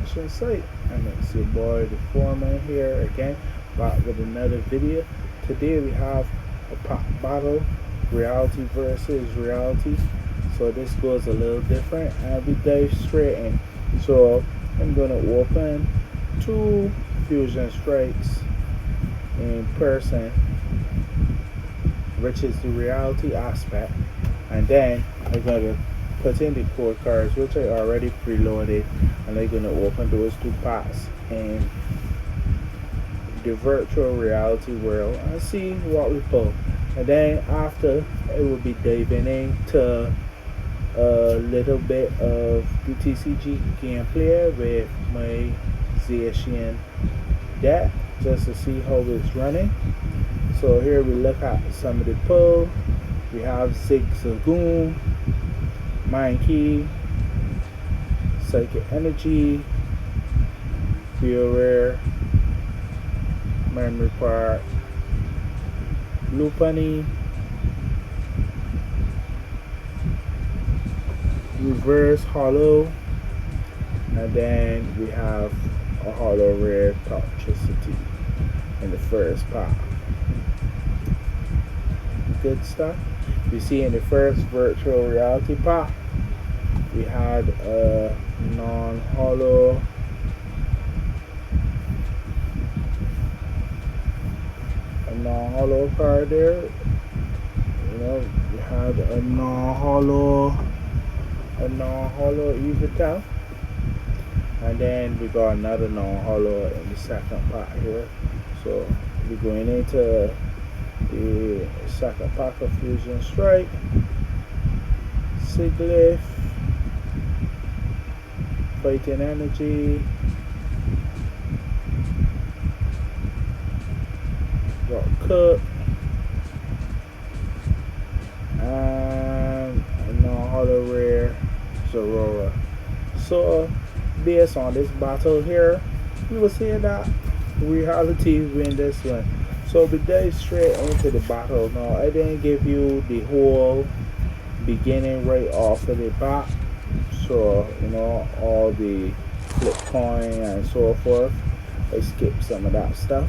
construction site, and it's your boy the foreman here again, back with another video. Today we have a pop battle, reality versus reality. So this goes a little different, and we dive straight in. So I'm gonna open two fusion strikes in person, which is the reality aspect, and then I'm gonna put in the code cards, which I already preloaded, and I'm gonna open those two packs in the virtual reality world and see what we pull. And then after, it will be diving into a little bit of the TCG gameplay with my Zacian Deck, just to see how it's running. So here we look at some of the pull. We have Zigzagoon, Mind Key, Psychic Energy, Feel Rare, Memory Part, Blue Bunny, Reverse Hollow, and then we have a Hollow Rare Toxicity in the first pack. Good stuff. You see in the first virtual reality pack, we had a non-hollow card there. You know, we had a non-hollow Evita, and then we got another non-hollow in the second pack here. So we're going into the second pack of Fusion Strike. Siglif, Fighting Energy, got Cook, and a non-hollow rare Zorora. So based on this battle here, we will say that reality win this one. So we dive straight into the battle. Now I didn't give you the whole beginning right off of the bat, so you know, all the flip coin and so forth. I skipped some of that stuff.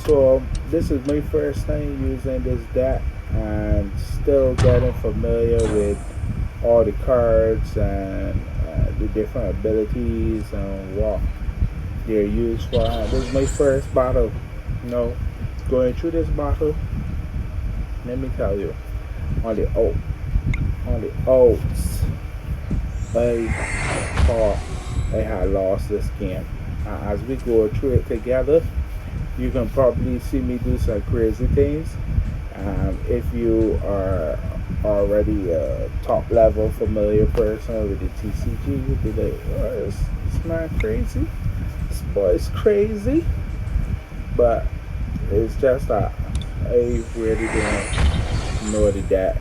So this is my first time using this deck, and still getting familiar with all the cards and the different abilities and what they're used for. This is my first battle. You know, going through this battle, let me tell you, on the outs, I thought I had lost this game. As we go through it together, you can probably see me do some crazy things. If you are already a top level familiar person with the TCG, you'll be like, oh, it's not crazy. This boy's crazy. But it's just that I really didn't know the deck.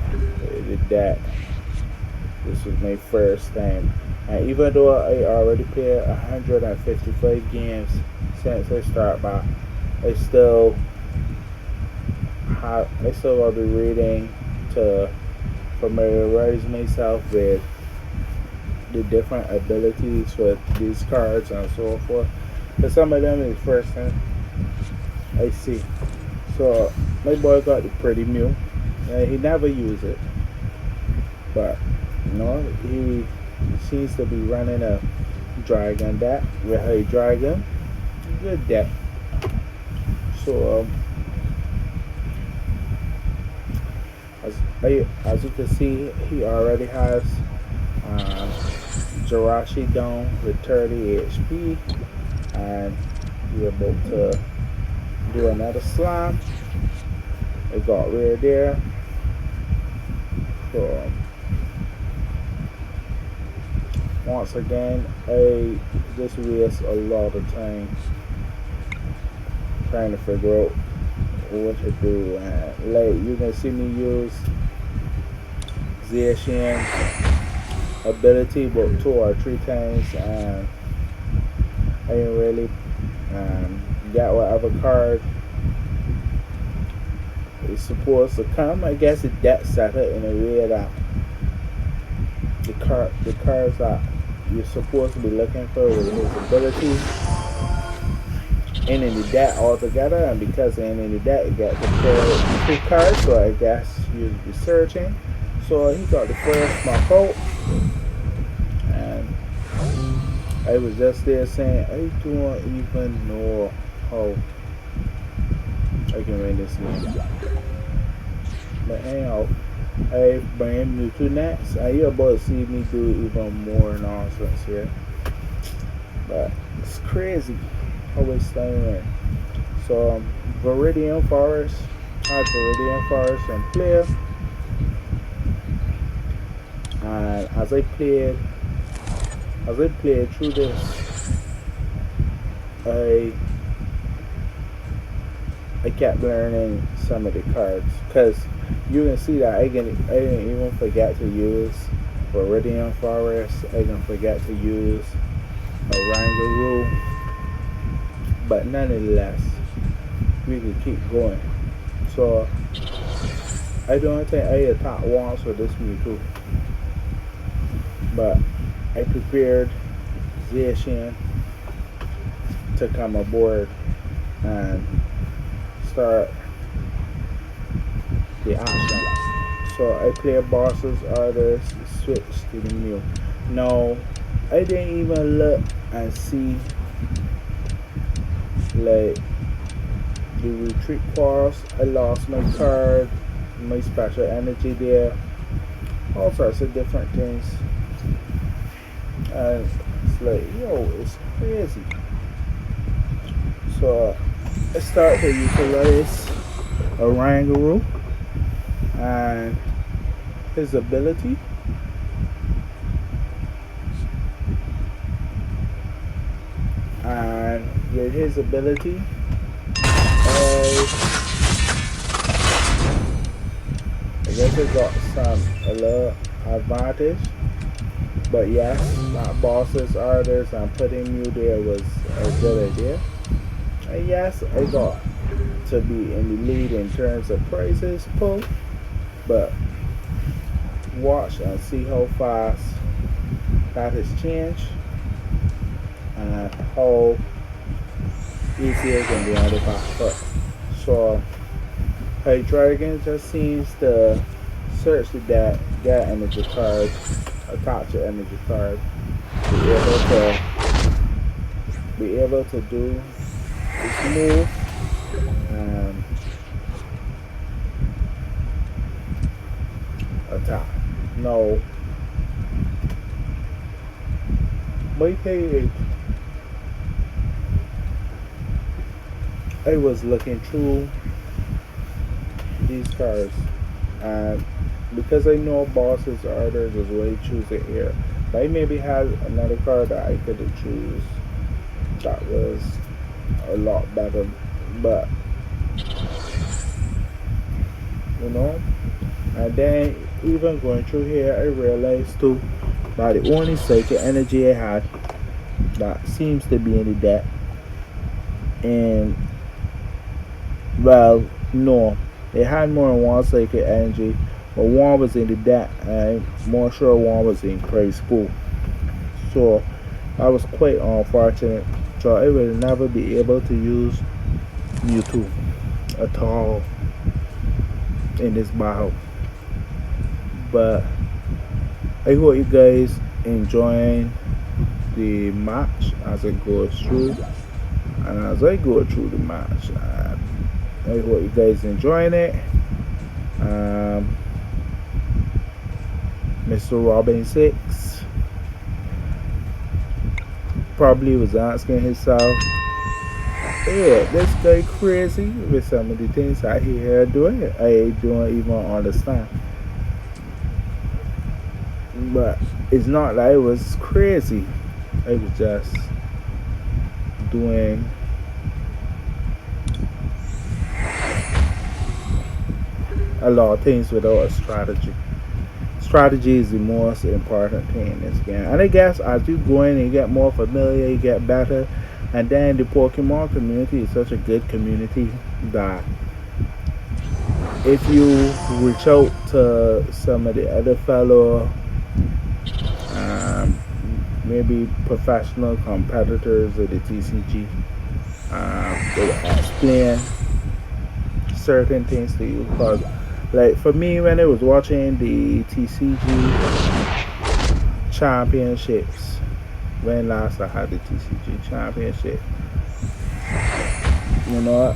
This was my first time. And even though I already played 155 games since I started back, I still will be reading to familiarize myself with the different abilities for these cards and so forth. But some of them is first time I see. So my boy got the Pretty Mew. He never used it, but you know, he seems to be running a dragon deck with a dragon. Good deck. So as you can see, he already has Jirachi down with 30 HP, and we're about to do another slam. It got rare there. So once again, I just waste a lot of time trying to figure out what to do. And like, you can see me use Zacian ability about 2 or 3 times, and I didn't really get whatever card is supposed to come. I guess the deck set it in a way that the cards that you're supposed to be looking for with his ability and in the deck altogether. And because it ain't in the deck, it got the two cards, so I guess you'll be searching. So he got the first knockout, and I was just there saying, I don't even know how I can win this game. But anyhow, I bring you to next, and you're about to see me do even more nonsense here. But it's crazy how it's staying. So Viridian Forest, I had Viridian Forest and player. And as I played through this, I kept learning some of the cards, because you can see that I didn't even forget to use Viridian Forest. I didn't forget to use Orangaroo, but nonetheless, we can keep going. So I don't think I attack once with this Mewtwo, but I prepared Zacian to come aboard and start the action. So I play bosses, others switch to the Mew. Now I didn't even look and see like the retreat course. I lost my card, my special energy there, all sorts of different things. And it's like, yo, it's crazy. So I started to utilize Orangaroo and his ability. And with his ability, I guess I got a little advantage. But yes, not bosses, artists, and putting Mew there was a good idea. And yes, I got to be in the lead in terms of prizes pull. But watch and see how fast that has changed and how easy it can be on the back foot. So Hydreigon just seems to search the deck, get energy card, attach your energy card, be able to do this move, and attack. No, my page, I was looking through these cards, and because I know bosses orders is way choosing here, but I maybe had another card that I could have choose that was a lot better. But you know, and then even going through here, I realized too that the only psychic energy I had that seems to be in the deck, and well, no, it had more than one psychic energy, but one was in the deck, and I'm more sure one was in prize pool. So I was quite unfortunate. So I will never be able to use Mewtwo at all in this battle. But I hope you guys enjoying the match as it goes through, and as I go through the match, I hope you guys enjoying it. Mr. Robin 6 probably was asking himself, yeah, this guy crazy with some of the things I hear doing. I don't even understand. But it's not like I was crazy. I was just doing a lot of things without a strategy. Strategy is the most important thing in this game. And I guess as you go in and you get more familiar, you get better. And then the Pokemon community is such a good community that if you reach out to some of the other fellow maybe professional competitors of the TCG. They will explain certain things to you. Cause like for me, when I was watching the TCG championships, when last I had the TCG championship, you know,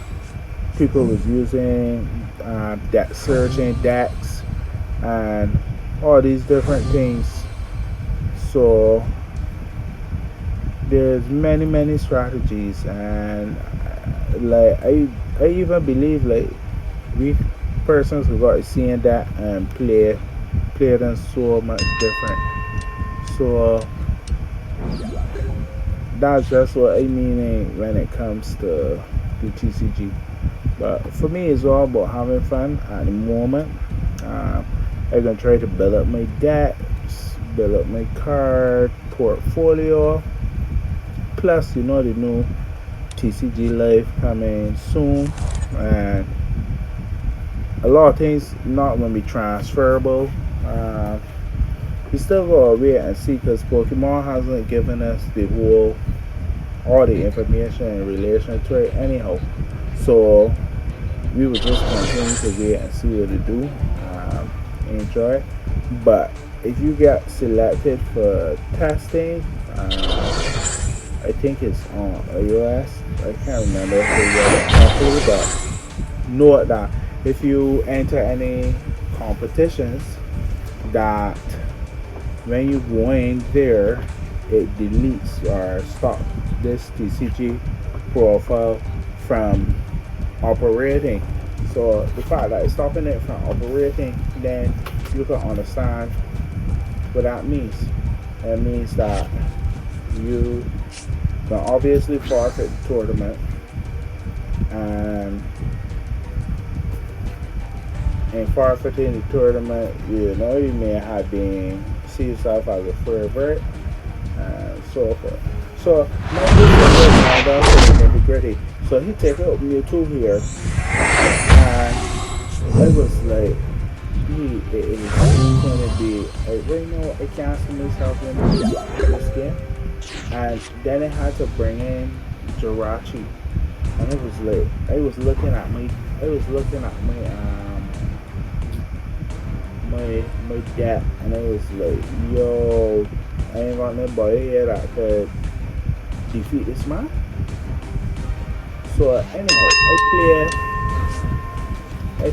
people was using that searching decks and all these different things. So there's many strategies, and like I even believe like we persons who got seeing that and play them so much different. So that's just what I mean when it comes to the TCG. But for me, it's all about having fun at the moment. Um, I'm gonna try to build up my decks, build up my card portfolio. Plus, you know the new TCG Live coming soon, and a lot of things not gonna be transferable. Uh, we still gotta wait and see because Pokemon hasn't given us the whole all the information in relation to it anyhow. So we will just continue to wait and see what they do. Enjoy. But if you get selected for testing, I think it's on iOS. I can't remember if they got it properly, but note that if you enter any competitions, that when you go in there, it deletes or stops this TCG profile from operating. So the fact that it's stopping it from operating, then you can understand what that means. It means that you can obviously forfeit the tournament, and in forfeiting the tournament, you know you may have been see yourself as a favorite and so forth. So now this is that's the nitty gritty. So he take out Mewtwo here, and I was like, it is going to be right now. I can't see myself in this game, and then I had to bring in Jirachi, and it was like I was looking at my deck, and I was like, yo, I ain't got nobody here that could defeat this man. So anyhow, I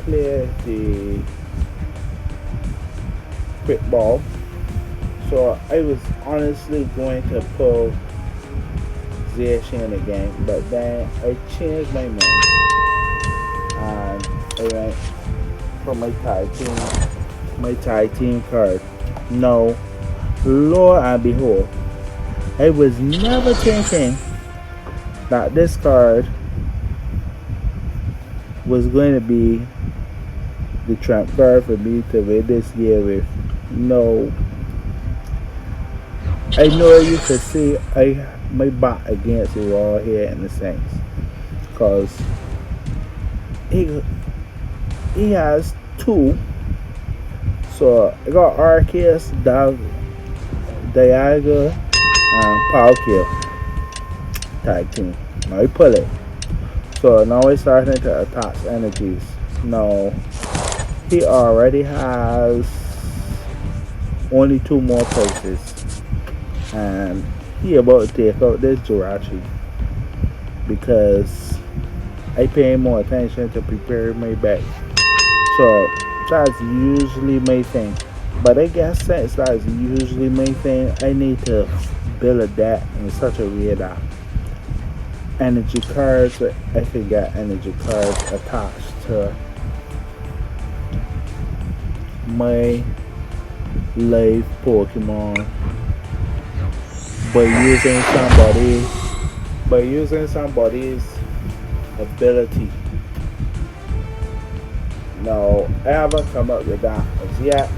play the quick ball. So I was honestly going to pull Zacian again, but then I changed my mind and I went for my tag team card. No, lo and behold, I was never thinking that this card was going to be the trump card for me to win this year with. No, I know you could say my back against the wall here in a sense, cause he has two. So I got Arceus, Dialga, and Palkia tag team. Now he pull it. So now he's starting to attach energies. Now he already has only two more places, and he about to take out this Jirachi because I pay more attention to prepare my back. So that's usually my thing. But I guess since that's usually my thing, I need to build a deck in such a way that energy cards, I can get energy cards attached to my live Pokemon by using somebody's ability. Now I haven't come up with that as yet,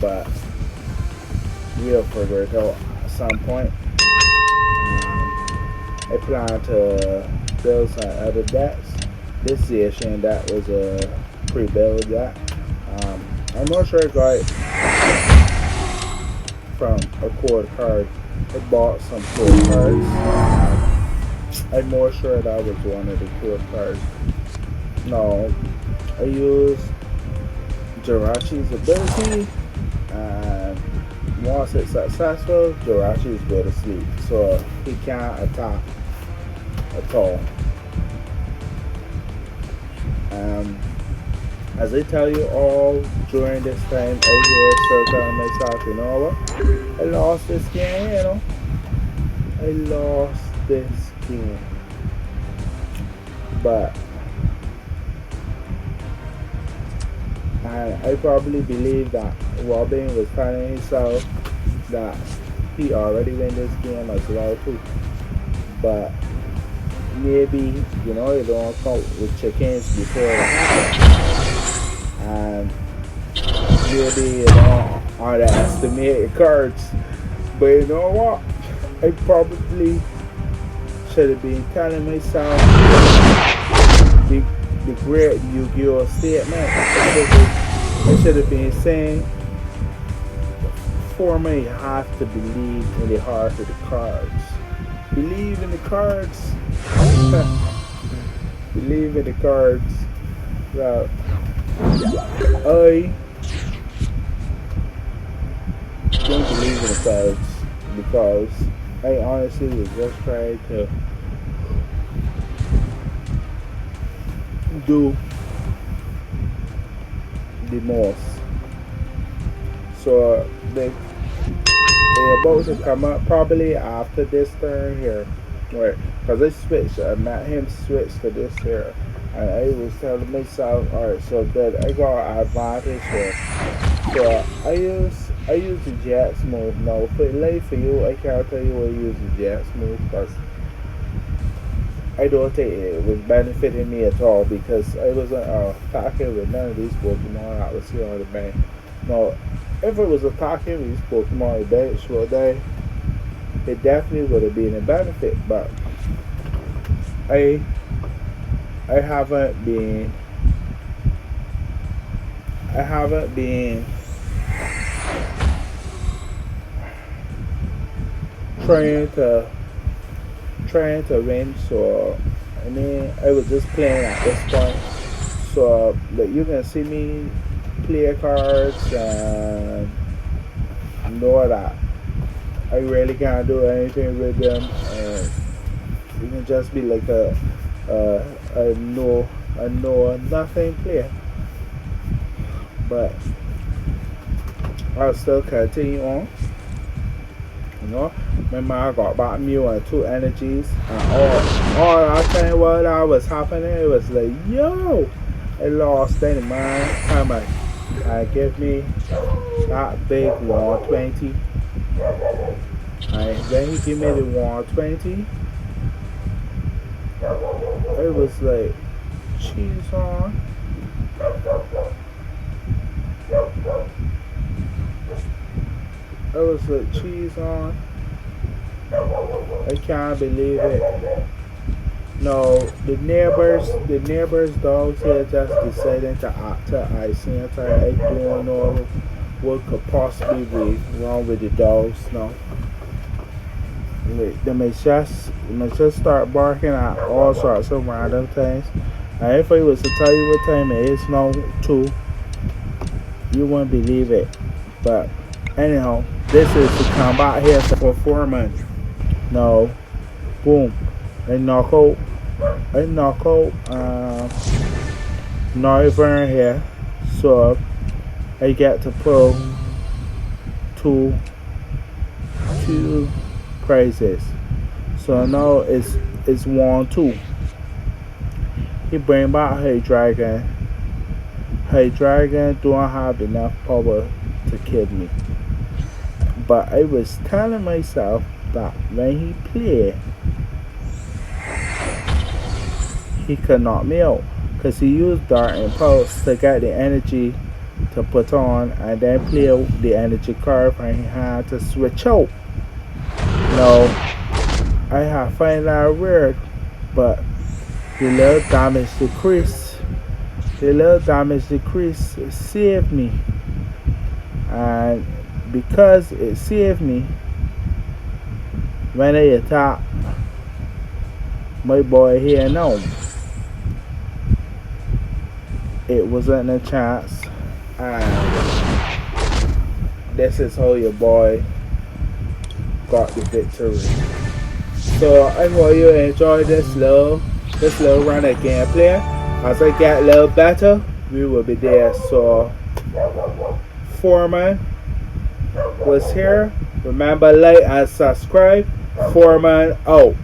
but we'll figure it out at some point. I plan to build some other decks. This Zacian deck was a pre-build deck. I'm not sure from a cord card. I bought some cord cards. I'm more sure that was one of the cord cards. No, I used Jirachi's ability, and once it's successful, Jirachi is go to sleep, so he can't attack at all. As I tell you all during this time, I hear still telling myself, you know what? I lost this game, you know. I lost this game. But I probably believe that Robin was telling himself that he already win this game as well too. But maybe, you know, you don't count with chickens before it happens. And maybe you don't underestimate your cards. But you know what? I probably should have been telling myself the great Yu-Gi-Oh statement. I should have been saying, for me, you have to believe in the heart of the cards. Believe in the cards. Believe in the cards. Well, I don't believe in the cards because I honestly was just trying to do the most. So they're about to come up probably after this turn here. Right, because I switched, I met him switch to this here. And I was telling myself, alright, so good, I got an advantage here. So I use the Jets move. Now, for late for you, I can't tell you what I use the Jets move because I don't think it was benefiting me at all because I wasn't attacking with none of these Pokemon that was here on the bench. Now, if it was attacking with these Pokemon on the bench, well, it definitely would have been a benefit, but I haven't been trying to win, so I mean I was just playing at this point. So like you can see me play cards and know that I really can't do anything with them. You can just be like a nothing player. But I'll still continue on. You know, remember I got back Mew and 2 energies, and all that time while that was happening, it was like, yo, I lost any mind. Time I give me that big 120. And then he gave me the 120. It was like cheese on. It was like cheese on. I can't believe it. No, the neighbors dogs here just decided to act to icing. I don't know what could possibly be wrong with the dogs now. They may just start barking at all sorts of random things. And if I was to tell you what time it is now too, you wouldn't believe it. But anyhow, this is the combat here for Foreman. No, boom, I knock out, Northern here, so I get to pull two prizes. So now it's 1-2. He bring back Hey Dragon. Hey Dragon don't have enough power to kill me. But I was telling myself that when he played, he could knock me out. Because he used Dart Impulse to get the energy to put on and then play out the energy card, and he had to switch out. Now, I have found that weird, but the little damage decrease saved me. And because it saved me when they attacked my boy here now. It wasn't a chance, and this is how your boy got the victory. So I hope you enjoy this little run of gameplay. As I get a little better, we will be there. So Foreman was here. Remember, like and subscribe. Foreman out.